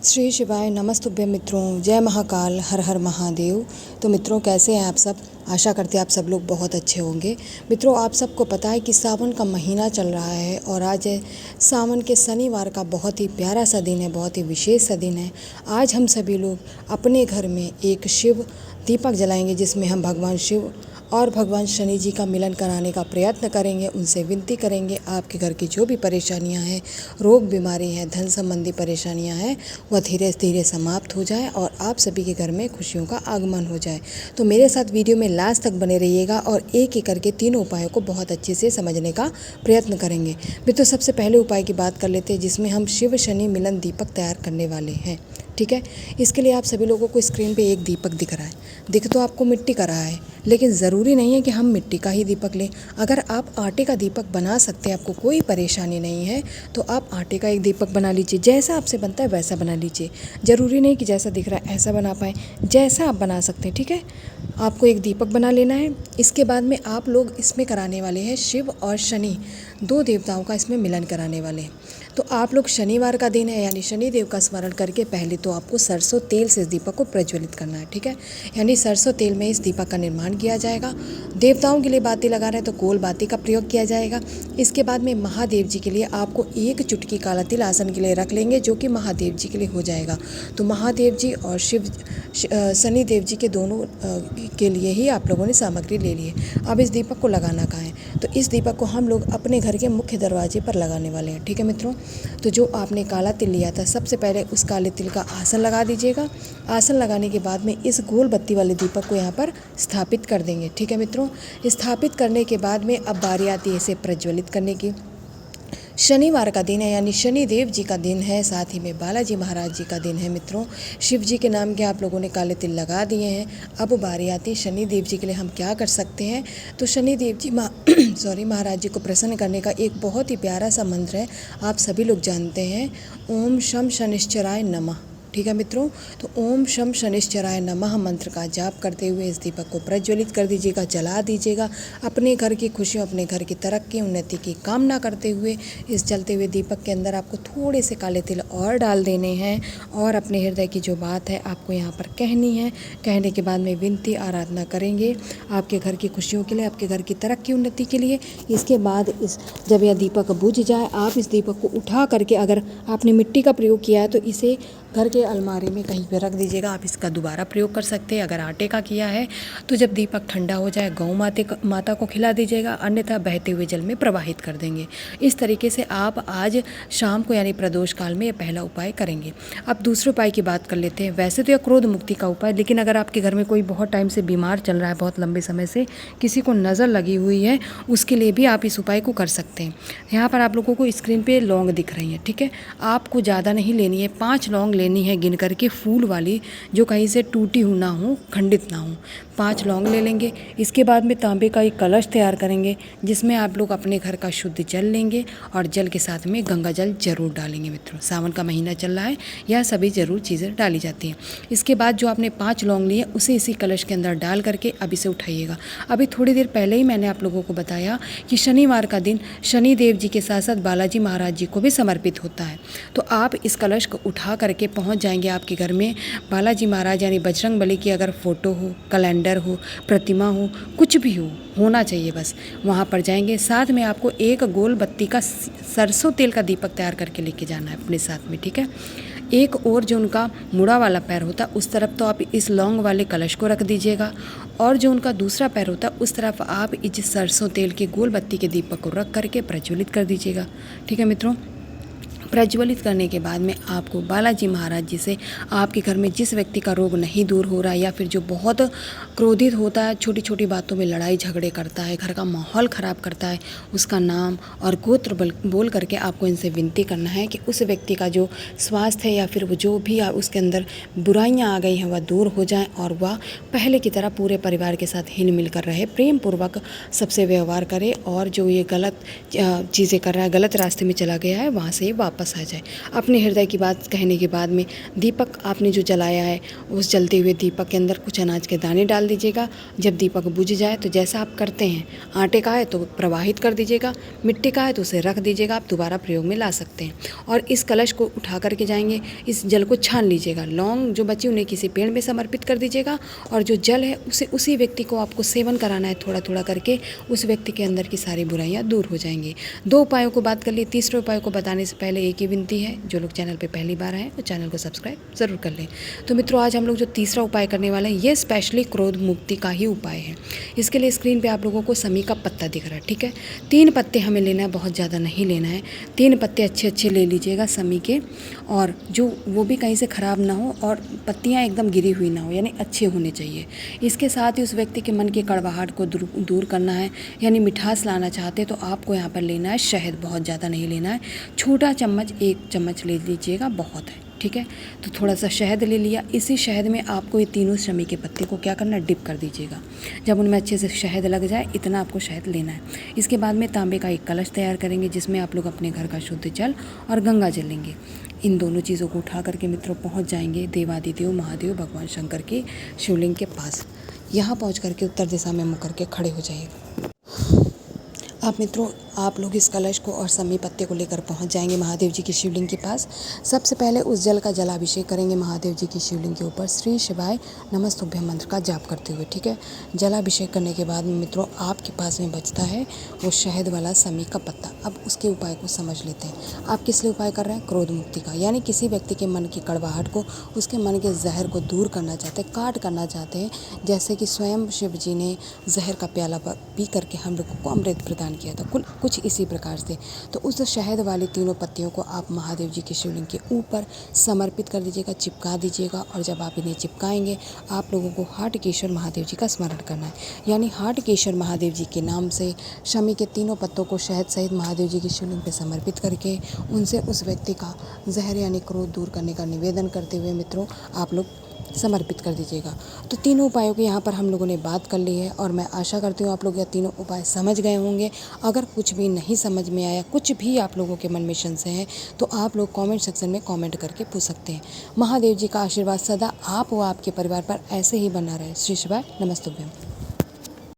श्री शिवाय नमस्तुभ्यं मित्रों, जय महाकाल, हर हर महादेव। तो मित्रों, कैसे हैं आप सब? आशा करते हैं आप सब लोग बहुत अच्छे होंगे। मित्रों, आप सबको पता है कि सावन का महीना चल रहा है और आज है सावन के शनिवार का बहुत ही प्यारा सा दिन है, बहुत ही विशेष सा दिन है। आज हम सभी लोग अपने घर में एक शिव दीपक जलाएंगे, जिसमें हम भगवान शिव और भगवान शनि जी का मिलन कराने का प्रयत्न करेंगे। उनसे विनती करेंगे आपके घर की जो भी परेशानियां हैं, रोग बीमारी हैं, धन संबंधी परेशानियां हैं, वह धीरे धीरे समाप्त हो जाए और आप सभी के घर में खुशियों का आगमन हो जाए। तो मेरे साथ वीडियो में लास्ट तक बने रहिएगा और एक एक करके तीनों उपायों को बहुत अच्छे से समझने का प्रयत्न करेंगे। मित्रों, सबसे पहले उपाय की बात कर लेते हैं, जिसमें हम शिव शनि मिलन दीपक तैयार करने वाले हैं। ठीक है, इसके लिए आप सभी लोगों को स्क्रीन पे एक दीपक दिख रहा है। दिख तो आपको मिट्टी का रहा है, लेकिन ज़रूरी नहीं है कि हम मिट्टी का ही दीपक लें। अगर आप आटे का दीपक बना सकते हैं, आपको कोई परेशानी नहीं है, तो आप आटे का एक दीपक बना लीजिए। जैसा आपसे बनता है वैसा बना लीजिए। ज़रूरी नहीं कि जैसा दिख रहा है ऐसा बना पाएँ, जैसा आप बना सकते हैं। ठीक है, आपको एक दीपक बना लेना है। इसके बाद में आप लोग इसमें कराने वाले हैं शिव और शनि, दो देवताओं का इसमें मिलन कराने वाले हैं। तो आप लोग शनिवार का दिन है, यानी शनि देव का स्मरण करके पहले तो आपको सरसों तेल से इस दीपक को प्रज्वलित करना है। ठीक है, यानी सरसों तेल में इस दीपक का निर्माण किया जाएगा। देवताओं के लिए बाती लगा रहे हैं तो गोल बाती का प्रयोग किया जाएगा। इसके बाद में महादेव जी के लिए आपको एक चुटकी काला तिल आसन के लिए रख लेंगे, जो कि महादेव जी के लिए हो जाएगा। तो महादेव जी और शनि देव जी के दोनों के लिए ही आप लोगों ने सामग्री ले ली है। अब इस दीपक को लगाना कहाँ है? तो इस दीपक को हम लोग अपने घर के मुख्य दरवाजे पर लगाने वाले हैं। ठीक है मित्रों, तो जो आपने काला तिल लिया था, सबसे पहले उस काले तिल का आसन लगा दीजिएगा। आसन लगाने के बाद में इस गोल बत्ती वाले दीपक को यहाँ पर स्थापित कर देंगे। ठीक है मित्रों, स्थापित करने के बाद में अब बारी आती है इसे प्रज्वलित करने की। शनिवार का दिन है, यानी शनि देव जी का दिन है, साथ ही में बालाजी महाराज जी का दिन है। मित्रों, शिव जी के नाम के आप लोगों ने काले तिल लगा दिए हैं। अब बारी आती है शनि देव जी के लिए हम क्या कर सकते हैं। तो शनि देव जी महाराज जी को प्रसन्न करने का एक बहुत ही प्यारा सा मंत्र है, आप सभी लोग जानते हैं, ओम शम शनिश्चराय नमः। ठीक है मित्रों, तो ओम शम शनिश्चराय नमः मंत्र का जाप करते हुए इस दीपक को प्रज्वलित कर दीजिएगा, जला दीजिएगा। अपने घर की खुशियों, अपने घर की तरक्की, उन्नति की कामना करते हुए इस जलते हुए दीपक के अंदर आपको थोड़े से काले तिल और डाल देने हैं और अपने हृदय की जो बात है आपको यहाँ पर कहनी है। कहने के बाद में विनती आराधना करेंगे आपके घर की खुशियों के लिए, आपके घर की तरक्की उन्नति के लिए। इसके बाद जब यह दीपक बुझ जाए, आप इस दीपक को उठा करके, अगर आपने मिट्टी का प्रयोग किया है तो इसे घर के अलमारी में कहीं पे रख दीजिएगा। आप इसका दोबारा प्रयोग कर सकते हैं। अगर आटे का किया है तो जब दीपक ठंडा हो जाए गौ माता को खिला दीजिएगा, अन्यथा बहते हुए जल में प्रवाहित कर देंगे। इस तरीके से आप आज शाम को, यानी प्रदोष काल में, यह पहला उपाय करेंगे। अब दूसरे उपाय की बात कर लेते हैं। वैसे तो यह क्रोध मुक्ति का उपाय, लेकिन अगर आपके घर में कोई बहुत टाइम से बीमार चल रहा है, बहुत लंबे समय से किसी को नज़र लगी हुई है, उसके लिए भी आप इस उपाय को कर सकते हैं। यहाँ पर आप लोगों को स्क्रीन पर लौंग दिख रही है। ठीक है, आपको ज़्यादा नहीं लेनी है, 5 लौंग लेनी है गिन करके, फूल वाली, जो कहीं से टूटी हुई ना हो, खंडित ना हो। 5 लौंग ले लेंगे। इसके बाद में तांबे का एक कलश तैयार करेंगे, जिसमें आप लोग अपने घर का शुद्ध जल लेंगे और जल के साथ में गंगा जल जरूर डालेंगे। मित्रों, सावन का महीना चल रहा है, यह सभी जरूर चीज़ें डाली जाती हैं। इसके बाद जो आपने 5 लौंग लिए उसे इसी कलश के अंदर डाल करके अब इसे उठाइएगा। अभी थोड़ी देर पहले ही मैंने आप लोगों को बताया कि शनिवार का दिन शनि देव जी के साथ साथ बालाजी महाराज जी को भी समर्पित होता है। तो आप इस कलश को उठा करके पहुँच जाएंगे आपके घर में। बालाजी महाराज यानी बजरंग बली की अगर फ़ोटो हो, कैलेंडर हो, प्रतिमा हो, कुछ भी होना चाहिए, बस वहाँ पर जाएंगे। साथ में आपको एक गोल बत्ती का सरसों तेल का दीपक तैयार करके लेके जाना है अपने साथ में। ठीक है, एक और जो उनका मुड़ा वाला पैर होता है उस तरफ तो आप इस लौंग वाले कलश को रख दीजिएगा, और जो उनका दूसरा पैर होता है उस तरफ आप इस सरसों तेल के गोल बत्ती के दीपक को रख करके प्रज्वलित कर दीजिएगा। ठीक है मित्रों, प्रज्वलित करने के बाद में आपको बालाजी महाराज जी से, आपके घर में जिस व्यक्ति का रोग नहीं दूर हो रहा है या फिर जो बहुत क्रोधित होता है, छोटी छोटी बातों में लड़ाई झगड़े करता है, घर का माहौल ख़राब करता है, उसका नाम और गोत्र बोल करके आपको इनसे विनती करना है कि उस व्यक्ति का जो स्वास्थ्य है या फिर वो जो भी उसके अंदर बुराइयां आ गई हैं वह दूर हो जाएं और वह पहले की तरह पूरे परिवार के साथ हिल मिल कर रहे, प्रेम पूर्वक सबसे व्यवहार करे, और जो ये गलत चीज़ें कर रहा है, गलत रास्ते में चला गया है, वहाँ से वापस वापस आ जाए। अपने हृदय की बात कहने के बाद में दीपक आपने जो जलाया है उस जलते हुए दीपक के अंदर कुछ अनाज के दाने डाल दीजिएगा। जब दीपक बुझ जाए तो जैसा आप करते हैं, आटे का है तो प्रवाहित कर दीजिएगा, मिट्टी का है तो उसे रख दीजिएगा, आप दोबारा प्रयोग में ला सकते हैं। और इस कलश को उठा करके जाएंगे, इस जल को छान लीजिएगा, लौंग जो बची उन्हें किसी पेड़ में समर्पित कर दीजिएगा और जो जल है उसे उसी व्यक्ति को आपको सेवन कराना है। थोड़ा थोड़ा करके उस व्यक्ति के अंदर की सारी बुराइयां दूर हो जाएंगी। 2 उपायों को बात कर लिए। तीसरे उपाय को बताने से पहले एक ही विनती है, जो लोग चैनल पे पहली बार आए वो चैनल को सब्सक्राइब ज़रूर कर लें। तो मित्रों, आज हम लोग जो तीसरा उपाय करने वाले हैं ये स्पेशली क्रोध मुक्ति का ही उपाय है। इसके लिए स्क्रीन पे आप लोगों को समी का पत्ता दिख रहा है, ठीक है। 3 पत्ते हमें लेना है, बहुत ज़्यादा नहीं लेना है। 3 पत्ते अच्छे अच्छे ले लीजिएगा समी के, और जो वो भी कहीं से ख़राब ना हो और पत्तियाँ एकदम गिरी हुई ना हो, यानी अच्छे होने चाहिए। इसके साथ ही उस व्यक्ति के मन की कड़वाहट को दूर करना है, यानी मिठास लाना चाहते हैं तो आपको यहाँ पर लेना है शहद। बहुत ज़्यादा नहीं लेना है, छोटा चम्मच 1 चम्मच ले लीजिएगा, बहुत है, ठीक है। तो थोड़ा सा शहद ले लिया। इसी शहद में आपको ये तीनों शमी के पत्ते को क्या करना है, डिप कर दीजिएगा। जब उनमें अच्छे से शहद लग जाए, इतना आपको शहद लेना है। इसके बाद में तांबे का एक कलश तैयार करेंगे जिसमें आप लोग अपने घर का शुद्ध जल और गंगा जल लेंगे। इन दोनों चीज़ों को उठा करके मित्रों पहुंच जाएंगे देवादिदेव महादेव भगवान शंकर के शिवलिंग के पास। यहाँ पहुंच करके उत्तर दिशा में मुँह करके खड़े हो जाइएगा। आप मित्रों, आप लोग इस कलश को और समी पत्ते को लेकर पहुंच जाएंगे महादेव जी की शिवलिंग के पास। सबसे पहले उस जल का जलाभिषेक करेंगे महादेव जी की शिवलिंग के ऊपर श्री शिवाय नमस्तुभ्यम मंत्र का जाप करते हुए, ठीक है। जलाभिषेक करने के बाद में मित्रों आपके पास में बचता है वो शहद वाला समी का पत्ता। अब उसके उपाय को समझ लेते हैं। आप किस लिए उपाय कर रहे हैं, क्रोध मुक्ति का, यानी किसी व्यक्ति के मन की कड़वाहट को, उसके मन के जहर को दूर करना चाहते हैं, काट करना चाहते हैं। जैसे कि स्वयं शिव जी ने जहर का प्याला पी करके हम लोगों को अमृत प्रदान किया था, कुछ इसी प्रकार से। तो उस शहद वाली तीनों पत्तियों को आप महादेव जी के शिवलिंग के ऊपर समर्पित कर दीजिएगा, चिपका दीजिएगा। और जब आप इन्हें चिपकाएंगे, आप लोगों को हाटकेश्वर महादेव जी का स्मरण करना है, यानी हाटकेश्वर महादेव जी के नाम से शमी के तीनों पत्तों को शहद सहित महादेव जी की शिवलिंग पर समर्पित करके उनसे उस व्यक्ति का जहर यानी क्रोध दूर करने का निवेदन करते हुए मित्रों आप लोग समर्पित कर दीजिएगा। तो तीनों उपायों की यहाँ पर हम लोगों ने बात कर ली है और मैं आशा करती हूँ आप लोग यह तीनों उपाय समझ गए होंगे। अगर कुछ भी नहीं समझ में आया, कुछ भी आप लोगों के मन में संशय है, तो आप लोग कमेंट सेक्शन में कमेंट करके पूछ सकते हैं। महादेव जी का आशीर्वाद सदा आप व आपके परिवार पर ऐसे ही बना रहे। श्री शिवाय नमस्तुभ्यम।